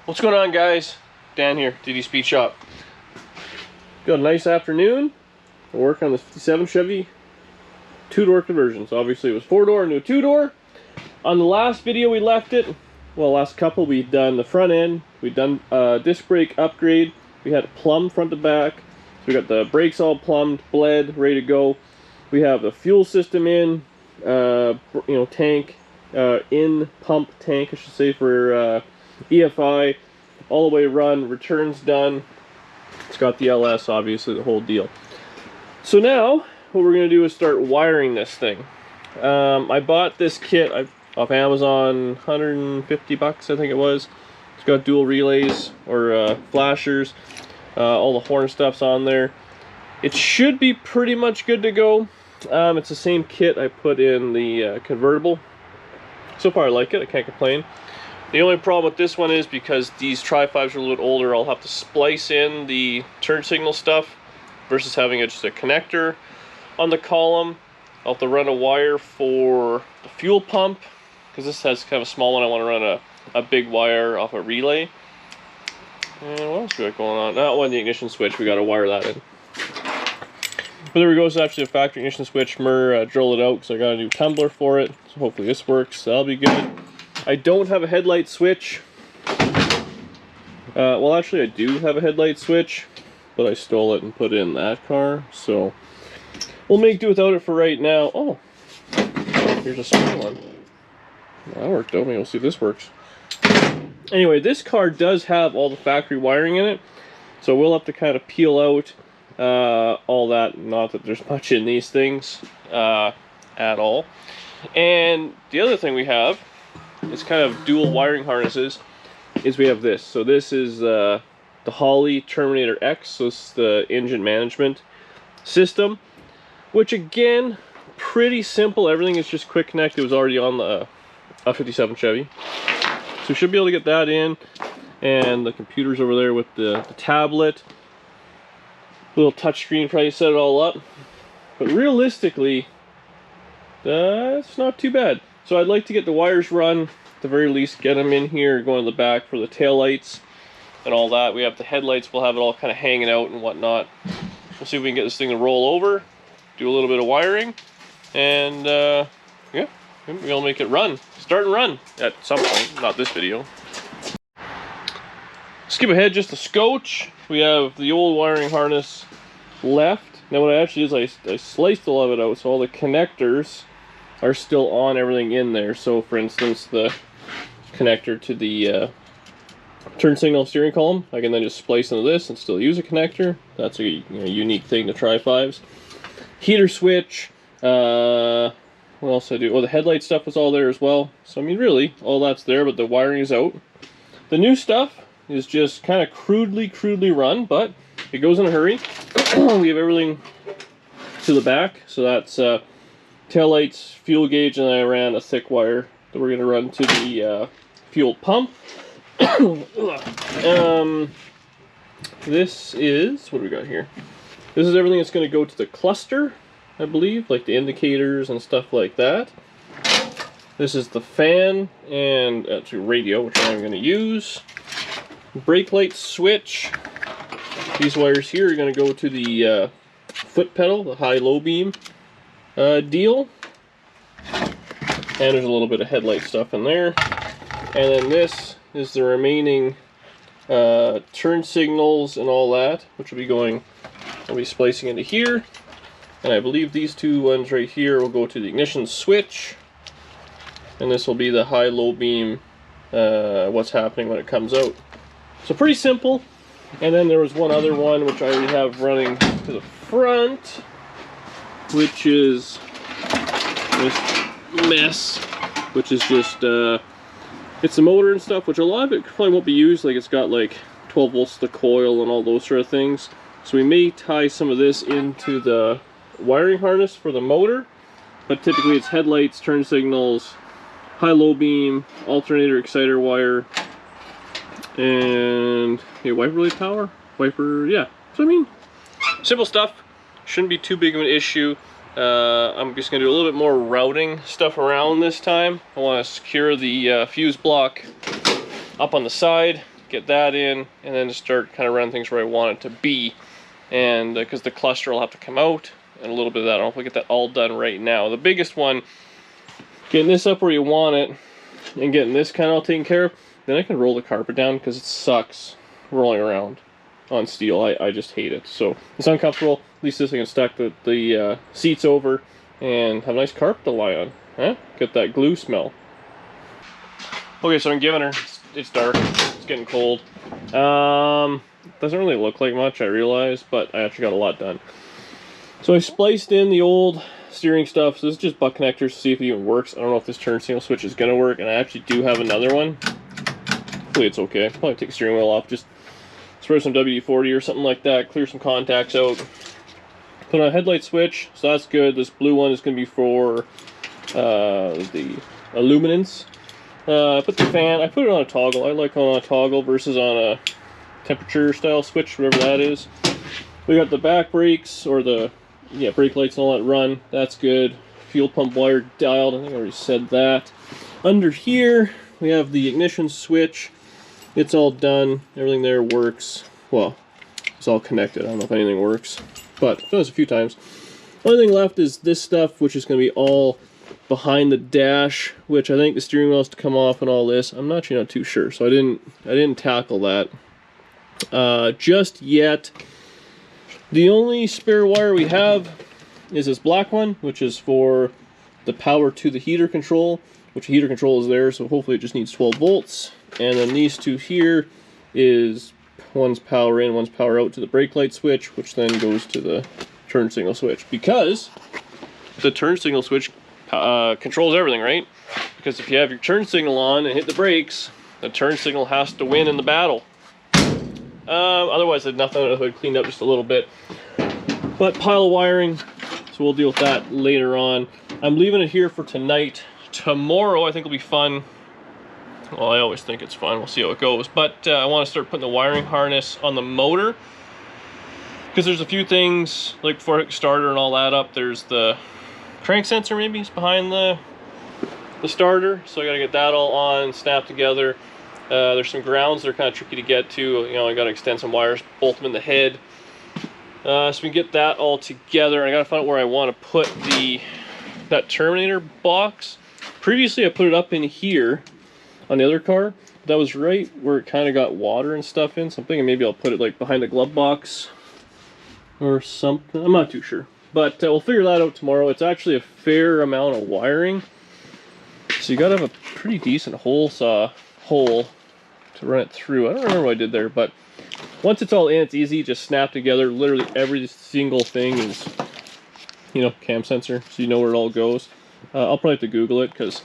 What's going on, guys? Dan here, DD Speed Shop. Got a nice afternoon. I work on this 57 Chevy 2-door conversion. So obviously it was 4-door into a 2-door. On the last video we left it, well, last couple, we'd done the front end, we'd done disc brake upgrade, we had a plumb front to back, so we got the brakes all plumbed, bled, ready to go. We have the fuel system in, tank, in pump tank, I should say, for EFI, all the way run, returns done. It's got the LS, obviously, the whole deal. So now, what we're going to do is start wiring this thing. I bought this kit off Amazon, 150 bucks, I think it was. It's got dual relays, or flashers, all the horn stuff's on there. It should be pretty much good to go. It's the same kit I put in the convertible. So far I like it, I can't complain. The only problem with this one is because these Tri-5s are a little bit older, I'll have to splice in the turn signal stuff versus having just a connector on the column. I'll have to run a wire for the fuel pump, because this has kind of a small one. I want to run a big wire off a relay. And what else we got going on? That one, the ignition switch, we got to wire that in. But there we go, it's actually a factory ignition switch. Mur drilled it out because I got a new tumbler for it. So hopefully this works, that'll be good. I don't have a headlight switch. Well, actually I do have a headlight switch, but I stole it and put it in that car, so we'll make do without it for right now. Oh, here's a small one. That worked out. Maybe we'll see if this works. Anyway, this car does have all the factory wiring in it, so we'll have to kind of peel out all that. Not that there's much in these things at all. And the other thing we have, it's kind of dual wiring harnesses, is we have this. So this is the Holley Terminator X, so it's the engine management system, which again, pretty simple. Everything is just quick connect. It was already on the 57 Chevy. So we should be able to get that in, and the computer's over there with the tablet. Little touchscreen, probably set it all up. But realistically, that's not too bad. So I'd like to get the wires run, at the very least get them in here, go in the back for the tail lights and all that. We have the headlights, we'll have it all kind of hanging out and whatnot. We'll see if we can get this thing to roll over, do a little bit of wiring, and yeah, we'll make it run. Start and run at some point, not this video. Skip ahead just a scotch. We have the old wiring harness left. Now what I actually did is I sliced a lot of it out, so all the connectors are still on, everything in there. So for instance, the connector to the turn signal steering column, I can then just splice into this and still use a connector. That's a unique thing to Tri-5s. Heater switch, what else did I do? Oh, the headlight stuff was all there as well. So I mean, really, all that's there, but the wiring is out. The new stuff is just kind of crudely run, but it goes in a hurry. We have everything to the back, so that's tail lights, fuel gauge, and I ran a thick wire that we're going to run to the fuel pump. This is, what do we got here? This is everything that's going to go to the cluster, I believe, like the indicators and stuff like that. This is the fan and actually radio, which I'm going to use. Brake light switch. These wires here are going to go to the foot pedal, the high-low beam deal. And there's a little bit of headlight stuff in there. And then this is the remaining turn signals and all that, which will be going, I'll be splicing into here. And I believe these two ones right here will go to the ignition switch. And this will be the high-low beam, what's happening when it comes out. So pretty simple. And then there was one other one which I already have running to the front, which is this mess, which is just it's the motor and stuff, which a lot of it probably won't be used. Like, it's got like 12 volts to the coil and all those sort of things. So we may tie some of this into the wiring harness for the motor, but typically it's headlights, turn signals, high-low beam, alternator, exciter wire, and wiper relay power, wiper, yeah. So I mean, simple stuff, shouldn't be too big of an issue. I'm just going to do a little bit more routing stuff around this time. I want to secure the fuse block up on the side, get that in, and then start kind of running things where I want it to be. And because the cluster will have to come out, and a little bit of that. I don't know if we get that all done right now. The biggest one, getting this up where you want it, and getting this kind of all taken care of, then I can roll the carpet down, because it sucks rolling around on steel. I just hate it. So it's uncomfortable. At least this I can stack the seats over and have a nice carpet to lie on. Huh? Get that glue smell. Okay, so I'm giving her. It's dark. It's getting cold. Doesn't really look like much, I realize, but I actually got a lot done. So I spliced in the old steering stuff. So this is just butt connectors to see if it even works. I don't know if this turn signal switch is going to work, and I actually do have another one. Hopefully it's okay. Probably take the steering wheel off, just spray some WD-40 or something like that, clear some contacts out. Put on a headlight switch, so that's good. This blue one is going to be for the illuminance. Put the fan, I put it on a toggle. I like on a toggle versus on a temperature style switch, whatever that is. We got the back brakes, or the brake lights and all that run. That's good. Fuel pump wire dialed. I think I already said that. Under here, we have the ignition switch. It's all done. Everything there works. Well, it's all connected. I don't know if anything works, but I've done this a few times. Only thing left is this stuff, which is going to be all behind the dash, which I think the steering wheel has to come off and all this. I'm actually not too sure, so I didn't tackle that just yet. The only spare wire we have is this black one, which is for the power to the heater control, which the heater control is there, so hopefully it just needs 12 volts. And then these two here is one's power in, one's power out to the brake light switch, which then goes to the turn signal switch. Because the turn signal switch controls everything, right? Because if you have your turn signal on and hit the brakes, the turn signal has to win in the battle. Otherwise, there's nothing under the hood, cleaned up just a little bit. But pile of wiring, so we'll deal with that later on. I'm leaving it here for tonight. Tomorrow, I think will be fun. Well, I always think it's fun. We'll see how it goes. But I want to start putting the wiring harness on the motor, because there's a few things, like before I starter and all that up, there's the crank sensor maybe is behind the starter. So I got to get that all on, snapped together. There's some grounds that are kind of tricky to get to. You know, I got to extend some wires, bolt them in the head. So we can get that all together. And I got to find out where I want to put that terminator box. Previously, I put it up in here on the other car. That was right where it kind of got water and stuff in. So I'm thinking maybe I'll put it like behind the glove box or something. I'm not too sure. But we'll figure that out tomorrow. It's actually a fair amount of wiring. So you got to have a pretty decent hole saw hole to run it through. I don't remember what I did there, but once it's all in, it's easy. Just snap together. Literally every single thing is, you know, cam sensor, so you know where it all goes. I'll probably have to Google it, because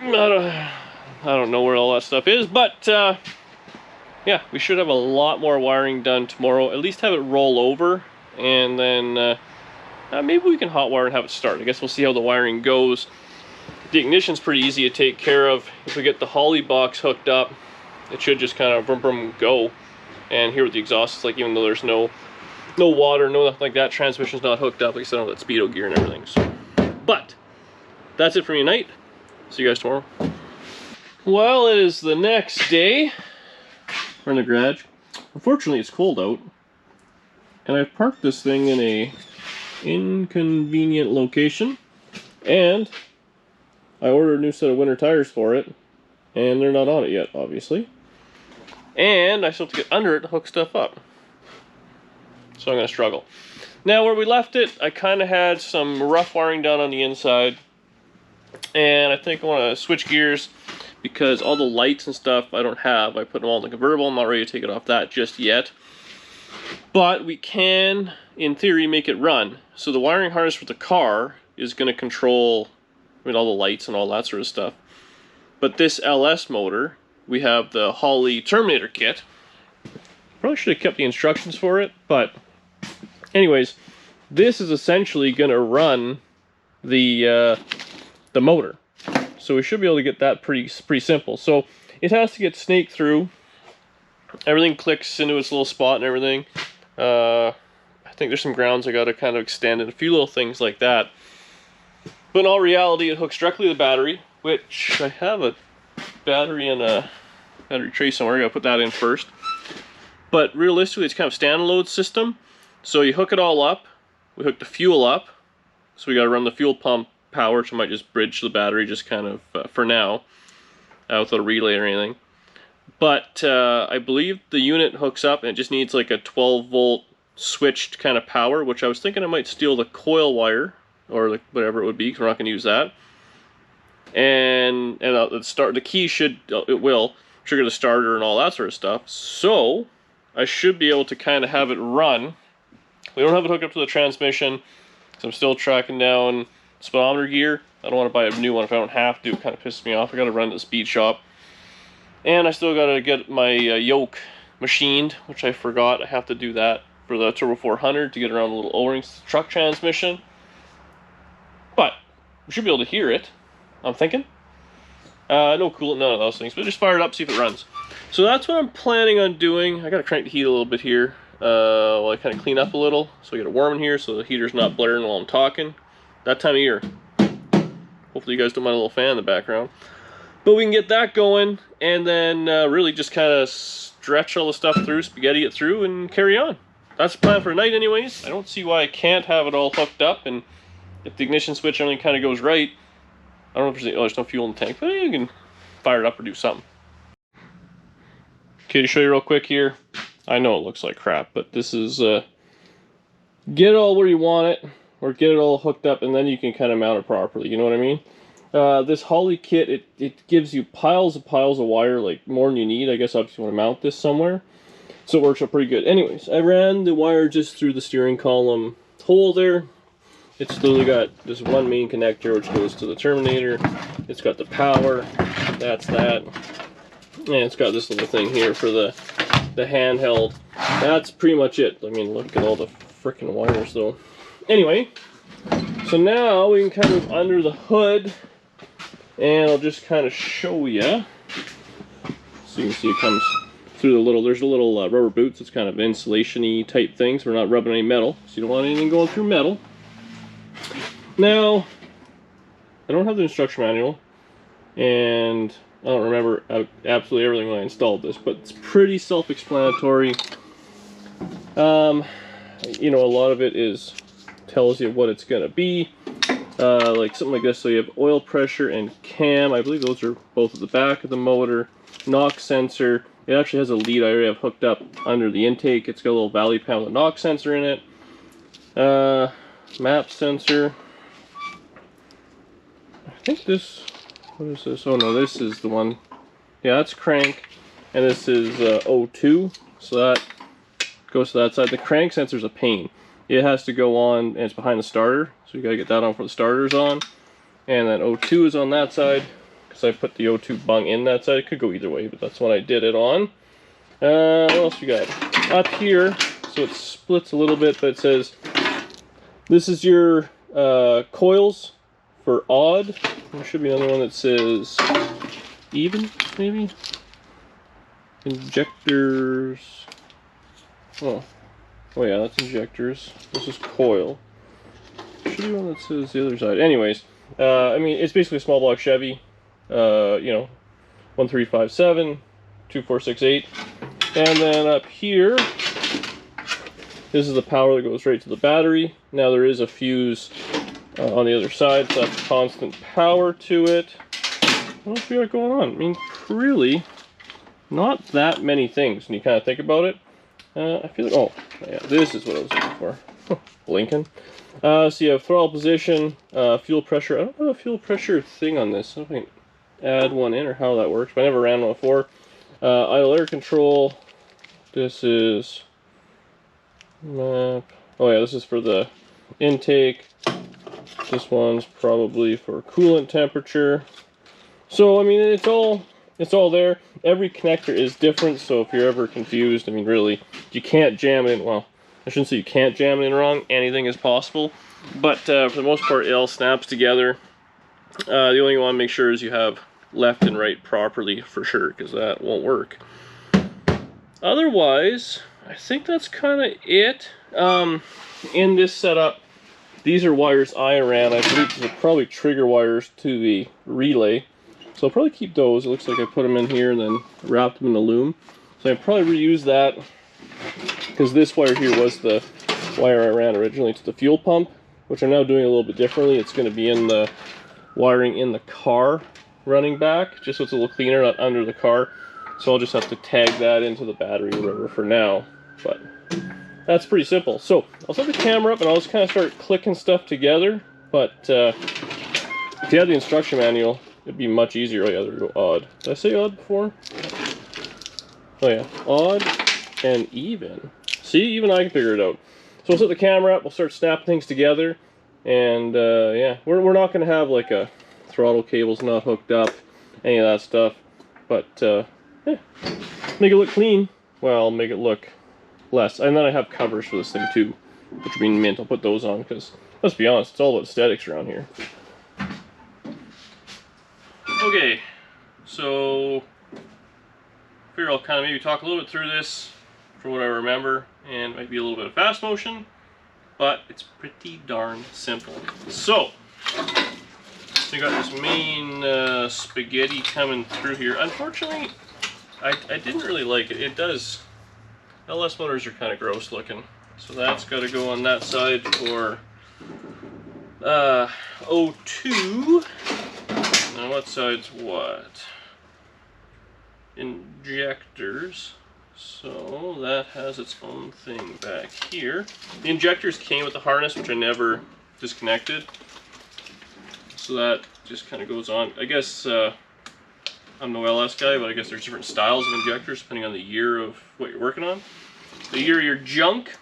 I don't know where all that stuff is. But yeah, we should have a lot more wiring done tomorrow. At least have it roll over, and then maybe we can hot wire and have it start. I guess we'll see how the wiring goes. The ignition's pretty easy to take care of. If we get the Holley box hooked up, it should just kind of vroom vroom go. And here with the exhaust, it's like, even though there's no water, no nothing like that, transmission's not hooked up. Like I said, on that speedo gear and everything. So, but that's it for me tonight. See you guys tomorrow. Well, it is the next day. We're in the garage. Unfortunately, it's cold out, and I've parked this thing in a inconvenient location, and I ordered a new set of winter tires for it, and they're not on it yet, obviously. And I still have to get under it to hook stuff up. So I'm going to struggle. Now, where we left it, I kind of had some rough wiring done on the inside. And I think I want to switch gears, because all the lights and stuff I don't have. I put them all in the convertible. I'm not ready to take it off that just yet. But we can, in theory, make it run. So the wiring harness for the car is going to control, I mean, all the lights and all that sort of stuff. But this LS motor, we have the Holley Terminator kit. Probably should have kept the instructions for it, but anyways, this is essentially going to run the motor. So we should be able to get that pretty simple. So it has to get snaked through. Everything clicks into its little spot and everything. I I think there's some grounds I got to kind of extend and a few little things like that. But in all reality, it hooks directly to the battery, which I have a battery in a battery tray somewhere. I gotta put that in first. But realistically, it's kind of a standalone system. So you hook it all up. We hook the fuel up. So we gotta run the fuel pump power, so I might just bridge the battery just kind of for now, without a relay or anything. But I believe the unit hooks up and it just needs like a 12 volt switched kind of power, which I was thinking I might steal the coil wire or like whatever it would be, because we're not going to use that. And the key it will trigger the starter and all that sort of stuff. So I should be able to kind of have it run. We don't have it hooked up to the transmission, so I'm still tracking down speedometer gear. I don't want to buy a new one if I don't have to. It kind of pisses me off. I got to run to the speed shop. And I still got to get my yoke machined, which I forgot. I have to do that for the Turbo 400 to get around the little O-ring truck transmission. But we should be able to hear it, I'm thinking. No coolant, none of those things, but just fire it up, see if it runs. So that's what I'm planning on doing. I got to crank the heat a little bit here while I kind of clean up a little, so I get it warm in here so the heater's not blaring while I'm talking. That time of year. Hopefully you guys don't mind a little fan in the background. But we can get that going, and then really just kind of stretch all the stuff through, spaghetti it through, and carry on. That's the plan for tonight anyways. I don't see why I can't have it all hooked up, and if the ignition switch and everything kind of goes right, I don't know if there's no fuel in the tank, but you can fire it up or do something. Okay, to show you real quick here, I know it looks like crap, but this is, get it all where you want it, or get it all hooked up, and then you can kind of mount it properly, you know what I mean? This Holley kit, it gives you piles of wire, like more than you need. I guess obviously you want to mount this somewhere. So it works out pretty good. Anyways, I ran the wire just through the steering column hole there. It's literally got this one main connector which goes to the terminator. It's got the power, that's that. And it's got this little thing here for the handheld. That's pretty much it. I mean, look at all the freaking wires though. Anyway, so now we can kind of under the hood, and I'll just kind of show you. So you can see it comes through the little, there's a little rubber boots. It's kind of insulation-y type thing, so we're not rubbing any metal. So you don't want anything going through metal. Now, I don't have the instruction manual, and I don't remember absolutely everything when I installed this, but it's pretty self-explanatory. You know, a lot of it tells you what it's gonna be. Like something like this, so you have oil pressure and cam. I believe those are both at the back of the motor. Knock sensor. It actually has a lead I already have hooked up under the intake. It's got a little valley pan with a knock sensor in it. Map sensor. I think this, what is this? Oh no, this is the one. Yeah, that's crank. And this is O2. So that goes to that side. The crank sensor is a pain. It has to go on, and it's behind the starter. So you gotta get that on before the starter's on. And then O2 is on that side, because I put the O2 bung in that side. It could go either way, but that's what I did it on. What else we got? Up here, so it splits a little bit, but it says, this is your coils for odd. There should be another one that says even, maybe? Injectors. Oh yeah, that's injectors. This is coil. Should be one that says the other side. Anyways, I mean, it's basically a small block Chevy. You know, 1357, 2468. And then up here, this is the power that goes right to the battery. Now there is a fuse on the other side, so that's constant power to it. What else we got going on? I mean, really, not that many things when you kind of think about it. I feel like, oh, yeah, this is what I was looking for. Blinking. So you have throttle position, fuel pressure. I don't have a fuel pressure thing on this. I don't know if I can add one in or how that works, but I never ran one before. Idle air control. This is map. Oh yeah, this is for the intake. This one's probably for coolant temperature. So I mean, it's all there. Every connector is different, so if you're ever confused, I mean, really, you can't jam it in. Well, I shouldn't say you can't jam it in wrong. Anything is possible, but for the most part, it all snaps together. The only thing you want to make sure is you have left and right properly for sure, because that won't work. Otherwise, I think that's kind of it. In this setup, these are wires I ran. I believe these are probably trigger wires to the relay. So I'll probably keep those. It looks like I put them in here and then wrapped them in the loom. So I'll probably reuse that, because this wire here was the wire I ran originally to the fuel pump, which I'm now doing a little bit differently. It's going to be in the wiring in the car running back, just so it's a little cleaner, not under the car. So I'll just have to tag that into the battery or whatever for now. But that's pretty simple. So I'll set the camera up and I'll just kind of start clicking stuff together. But if you had the instruction manual, it'd be much easier. Oh yeah, there we go, odd. Did I say odd before? Oh yeah, odd and even. See, even I can figure it out. So we'll set the camera up, we'll start snapping things together, and yeah, we're not going to have like a throttle cable's not hooked up, any of that stuff, but yeah, make it look clean. Well, make it look less. And then I have covers for this thing too, which would be mint. I'll put those on, because let's be honest, it's all about aesthetics around here. Okay, so I figure I'll kind of maybe talk a little bit through this from what I remember, and it might be a little bit of fast motion, but it's pretty darn simple. So we got this main spaghetti coming through here. Unfortunately, I didn't really like it. It does, LS motors are kind of gross looking, so that's got to go on that side for O2. Now what side's what? Injectors. So that has its own thing back here. The injectors came with the harness, which I never disconnected. So that just kind of goes on. I guess I'm no LS guy, but I guess there's different styles of injectors depending on the year of what you're working on. The year of your junk.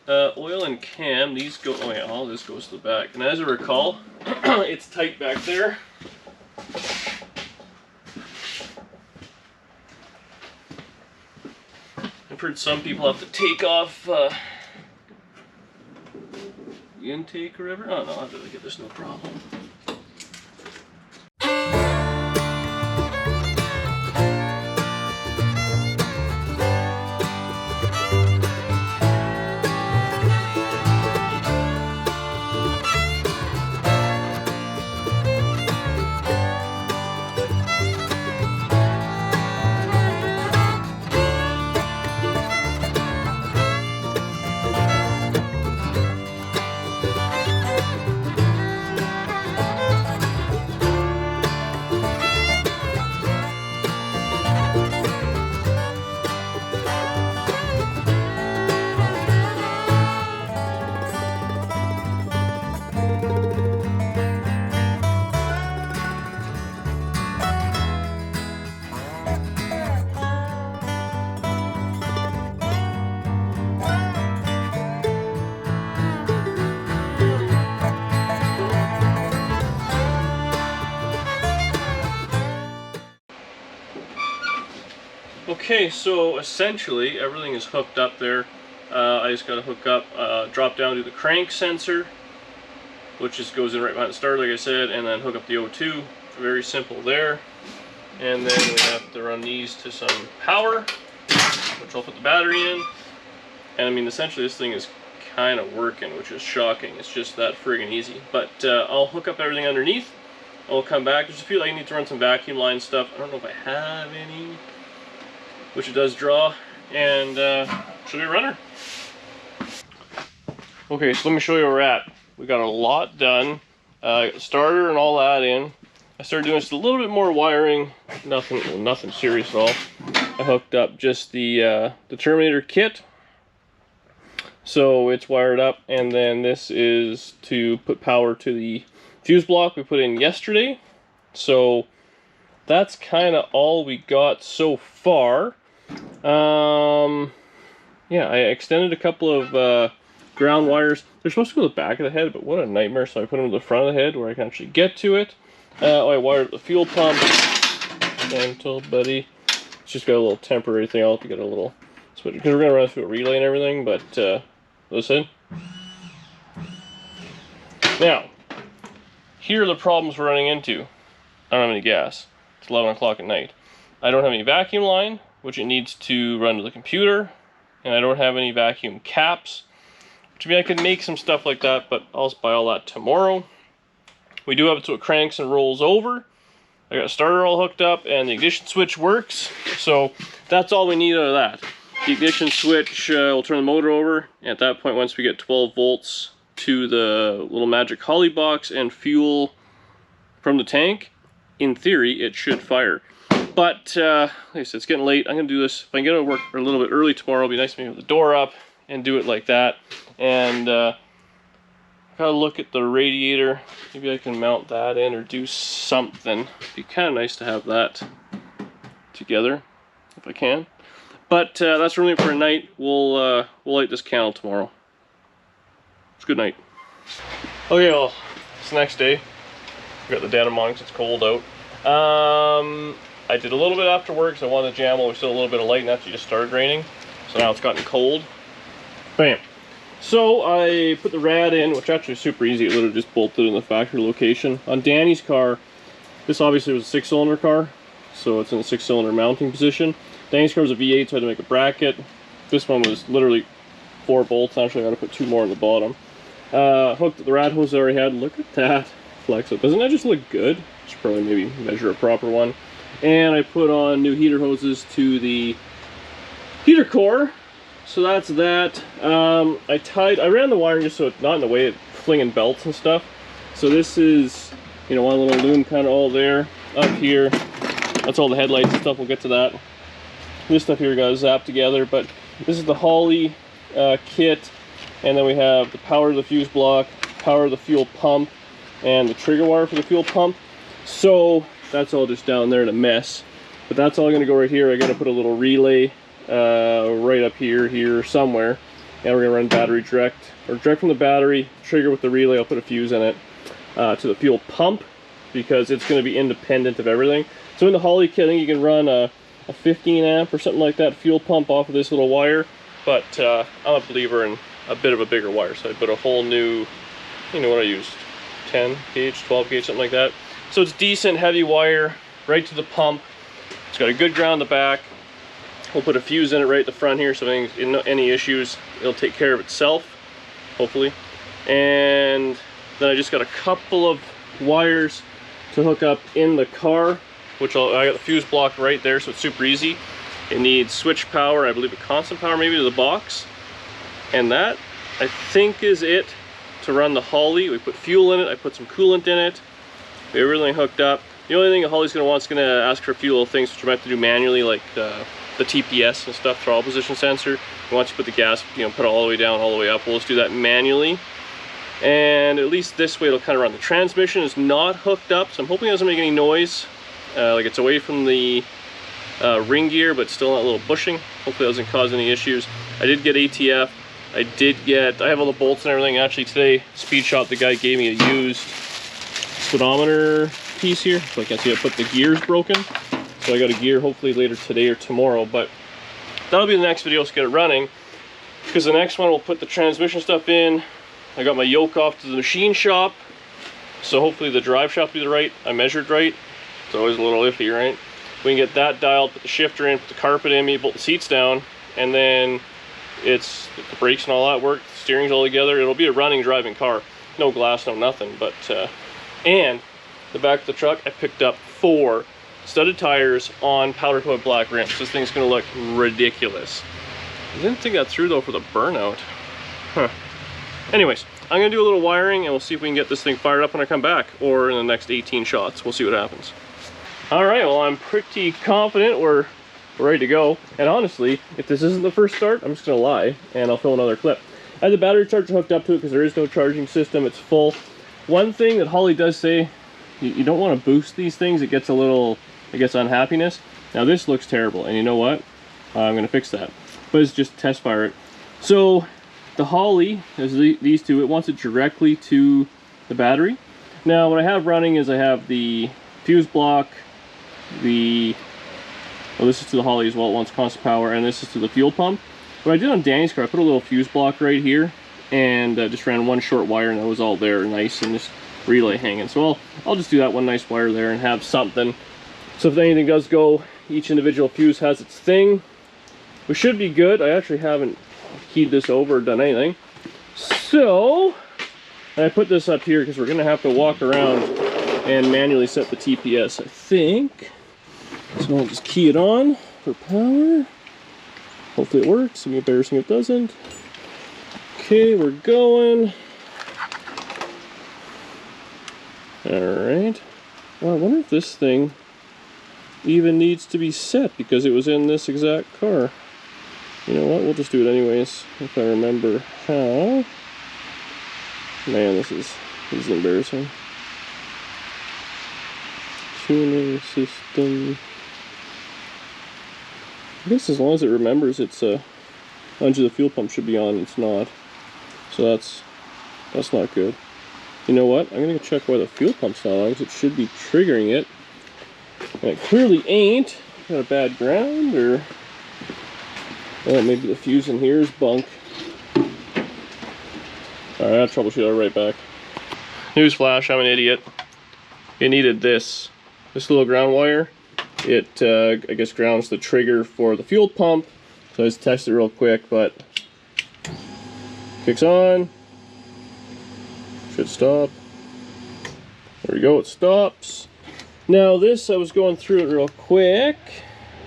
Oil and cam, these go, oh yeah, all this goes to the back. And as I recall, it's tight back there. I've heard some people have to take off the intake or whatever. Oh no, I'll really get this, no problem. Okay, so essentially everything is hooked up there. I just got to hook up, drop down to the crank sensor, which just goes in right behind the starter, like I said, and then hook up the O2. Very simple there. And then we have to run these to some power, which I'll put the battery in. And I mean, essentially this thing is kind of working, which is shocking. It's just that friggin' easy. But I'll hook up everything underneath. I'll come back. There's a few I need to run some vacuum line stuff. I don't know if I have any, which it does draw, and should be a runner. Okay, so let me show you where we're at. We got a lot done. Starter and all that in. I started doing just a little bit more wiring. Nothing serious at all. I hooked up just the Terminator kit. So it's wired up, and then this is to put power to the fuse block we put in yesterday. So that's kind of all we got so far. Yeah, I extended a couple of ground wires. They're supposed to go to the back of the head, but what a nightmare. So I put them to the front of the head where I can actually get to it. I wired the fuel pump. Gentle, buddy. It's just got a little temporary thing. I'll have to get a little switch, because we're going to run through a relay and everything, but listen. Now, here are the problems we're running into. I don't have any gas. It's 11 o'clock at night. I don't have any vacuum line, which it needs to run to the computer, and I don't have any vacuum caps. To me, I could make some stuff like that, but I'll buy all that tomorrow. We do have it so it cranks and rolls over. I got a starter all hooked up, and the ignition switch works, so that's all we need out of that. The ignition switch will turn the motor over, and at that point, once we get 12 volts to the little magic Holley box and fuel from the tank, in theory, it should fire. But, like I said, it's getting late. I'm going to do this. If I can get out of work a little bit early tomorrow, it'll be nice to me with the door up and do it like that. And gotta look at the radiator. Maybe I can mount that in or do something. It'd be kind of nice to have that together, if I can. But that's really it for a night. We'll light this candle tomorrow. It's a good night. Okay, well, it's the next day. We got the denim on because it's cold out. I did a little bit after work, so I wanted to jam while there's still a little bit of light, and actually just started raining. So now it's gotten cold. Bam. So I put the rad in, which actually is super easy. It literally just bolted in the factory location. On Danny's car, this obviously was a 6-cylinder car, so it's in a 6-cylinder mounting position. Danny's car was a V8, so I had to make a bracket. This one was literally 4 bolts. Actually, I got to put 2 more on the bottom. Hooked the rad hose I already had. Look at that. Flex it. Doesn't that just look good? Should probably maybe measure a proper one. And I put on new heater hoses to the heater core. So that's that. I ran the wiring just so it's not in the way of flinging belts and stuff. So this is, you know, one little loom kind of all there. Up here, that's all the headlights and stuff. We'll get to that. This stuff here got zapped together, but this is the Holley kit. And then we have the power of the fuse block, power of the fuel pump, and the trigger wire for the fuel pump. So that's all just down there in a mess. But that's all going to go right here. I got to put a little relay right up here somewhere, and we're gonna run battery direct from the battery, trigger with the relay. I'll put a fuse in it to the fuel pump because it's going to be independent of everything. So in the Holley kit, I think you can run a 15 amp or something like that fuel pump off of this little wire, but I'm a believer in a bit of a bigger wire, so I put a whole new, you know what I used, 10 gauge, 12 gauge, something like that. So it's decent heavy wire right to the pump. It's got a good ground in the back. We'll put a fuse in it right at the front here, so any issues, it'll take care of itself, hopefully. And then I just got a couple of wires to hook up in the car, which I got the fuse block right there, so it's super easy. It needs switch power, I believe a constant power maybe to the box. And that, I think, is it to run the Holley. We put fuel in it, I put some coolant in it. We have everything hooked up. The only thing a Holley's going to want is going to ask for a few little things which we might have to do manually, like the TPS and stuff, throttle position sensor. And once you put the gas, you know, put it all the way down, all the way up. We'll just do that manually. And at least this way it'll kind of run. The transmission is not hooked up, so I'm hoping it doesn't make any noise. Like it's away from the ring gear, but still not a little bushing. Hopefully it doesn't cause any issues. I did get ATF. I have all the bolts and everything. Actually today, Speed Shop, the guy gave me a used speedometer piece here. So I can see I put the gears broken. So I got a gear hopefully later today or tomorrow, but that'll be the next video, let's get it running. Because the next one we'll put the transmission stuff in. I got my yoke off to the machine shop. So hopefully the drive shaft will be right. I measured right. It's always a little iffy, right? We can get that dialed, put the shifter in, put the carpet in, maybe bolt the seats down, and then it's the brakes and all that work, the steering's all together. It'll be a running, driving car. No glass, no nothing, but and the back of the truck, I picked up 4 studded tires on powder coated black rims. This thing's gonna look ridiculous. I didn't think that through though for the burnout. Huh. Anyways, I'm gonna do a little wiring and we'll see if we can get this thing fired up when I come back, or in the next 18 shots. We'll see what happens. All right, well, I'm pretty confident we're ready to go. And honestly, if this isn't the first start, I'm just gonna lie and I'll film another clip. I have the battery charger hooked up to it because there is no charging system, it's full. One thing that Holley does say, you don't want to boost these things, it gets unhappiness. Now this looks terrible, and you know what? I'm going to fix that. But it's just test fire it. So the Holley, as these two, it wants it directly to the battery. Now what I have running is I have the fuse block, this is to the Holley as well, it wants constant power, and this is to the fuel pump. What I did on Danny's car, I put a little fuse block right here, and just ran one short wire, and that was all there nice, and just relay hanging. So I'll just do that one nice wire there and have something So if anything does go, each individual fuse has its thing. We should be good. I actually haven't keyed this over or done anything. So, I put this up here because we're going to have to walk around and manually set the TPS, I think. So I'll just key it on for power. Hopefully it works. It'd be embarrassing if it doesn't. Okay, we're going. Alright. Well, I wonder if this thing even needs to be set because it was in this exact car. You know what? We'll just do it anyways if I remember how. Man, this is embarrassing. Tuning system. I guess as long as it remembers it's under the fuel pump should be on, it's not. So that's not good. You know what? I'm gonna check why the fuel pump's not on because it should be triggering it. And it clearly ain't. Got a bad ground or well, maybe the fuse in here is bunk. Alright, I'll troubleshoot. I'll be right back. Newsflash, I'm an idiot. It needed this little ground wire. It, I guess, grounds the trigger for the fuel pump. So I just tested it real quick, but kicks on. Should stop. There we go, it stops. Now this, I was going through it real quick.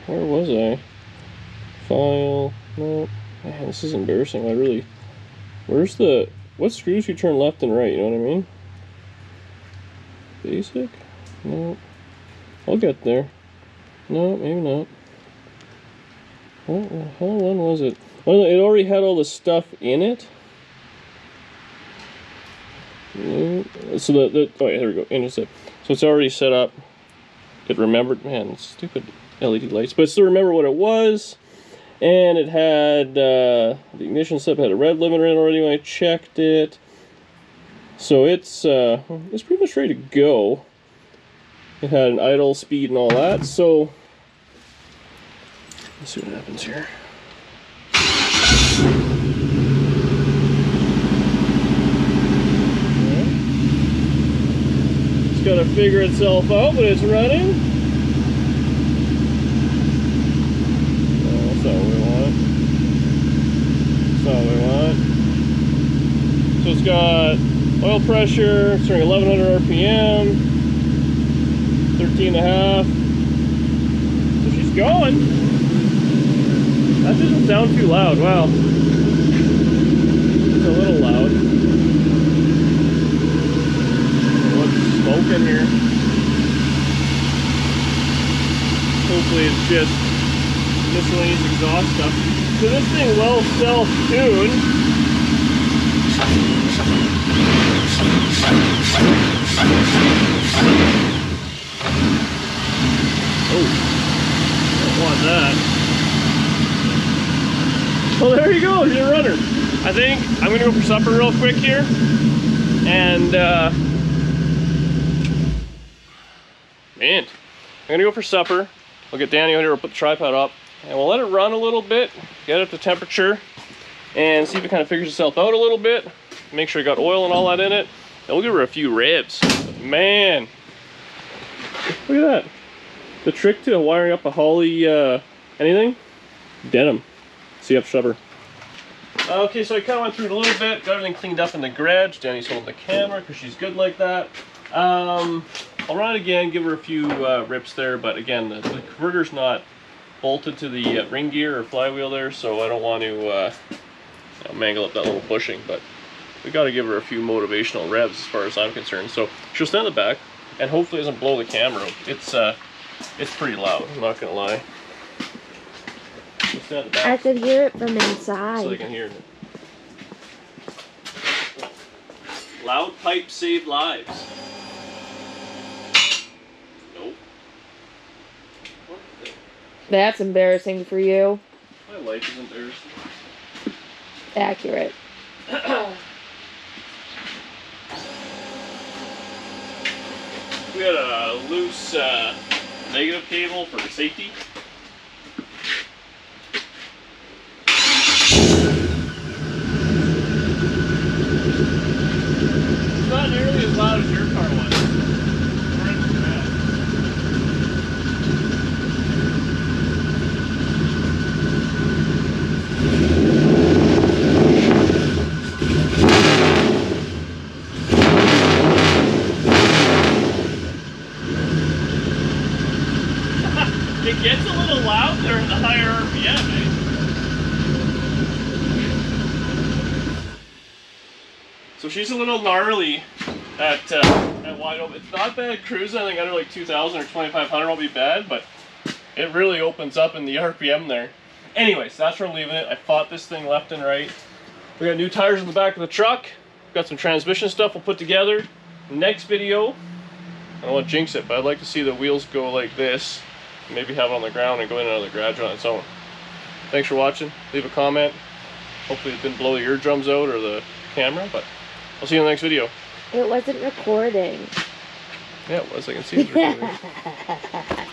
Where was I? File. No. Man, this is embarrassing. Where's the... What screws you turn left and right, you know what I mean? Basic? No. I'll get there. No, maybe not. What the hell one was it? Well, it already had all the stuff in it. So oh yeah, here we go. Intercept. So it's already set up. It remembered, man, stupid LED lights, but it still remember what it was. And it had the ignition step had a red limiter in already when I checked it. So it's pretty much ready to go. It had an idle speed and all that. So let's see what happens here. It's got to figure itself out, but it's running. That's not what we want. That's not what we want. So it's got oil pressure, it's running 1100 RPM, 13.5. So she's going. That doesn't sound too loud. Wow. It's a little loud. What's smoking here? Hopefully it's just miscellaneous exhaust stuff. So this thing will self-tune. Oh, don't want that. Well, there you go, you're a runner. I think I'm gonna go for supper real quick here. And, man, I'm gonna go for supper. I'll get Danny out here, we'll put the tripod up, and we'll let it run a little bit, get it to temperature, and see if it kind of figures itself out a little bit. Make sure it got oil and all that in it. And we'll give her a few ribs. Man, look at that. The trick to wiring up a Holley anything, denim. See you after supper. Okay, so I kind of went through it a little bit, got everything cleaned up in the garage. Danny's holding the camera because she's good like that. I'll run it again, give her a few rips there, but again, the converter's not bolted to the ring gear or flywheel there, so I don't want to you know, mangle up that little bushing, but we got to give her a few motivational revs as far as I'm concerned. So she'll stand in the back and hopefully doesn't blow the camera. It's pretty loud, I'm not gonna lie. She'll stand in the back I could hear it from inside. so they can hear it. Loud pipe save lives. Nope. What the? That's embarrassing for you. My life is embarrassing. Accurate. We had a loose negative cable for the safety. It's not nearly as loud as your car was. It gets a little loud there in the higher RPM, eh? So she's a little gnarly at wide open. It's not bad cruising. I think under like 2,000 or 2,500 won't be bad, but it really opens up in the RPM there. Anyways, that's where I'm leaving it. I fought this thing left and right. We got new tires in the back of the truck. Got some transmission stuff we'll put together. Next video, I don't want to jinx it, but I'd like to see the wheels go like this. Maybe have it on the ground and go in and out of the garage on its own. Thanks for watching. Leave a comment. Hopefully it didn't blow the eardrums out or the camera, but I'll see you in the next video. It wasn't recording. Yeah, it was. I can see it recording.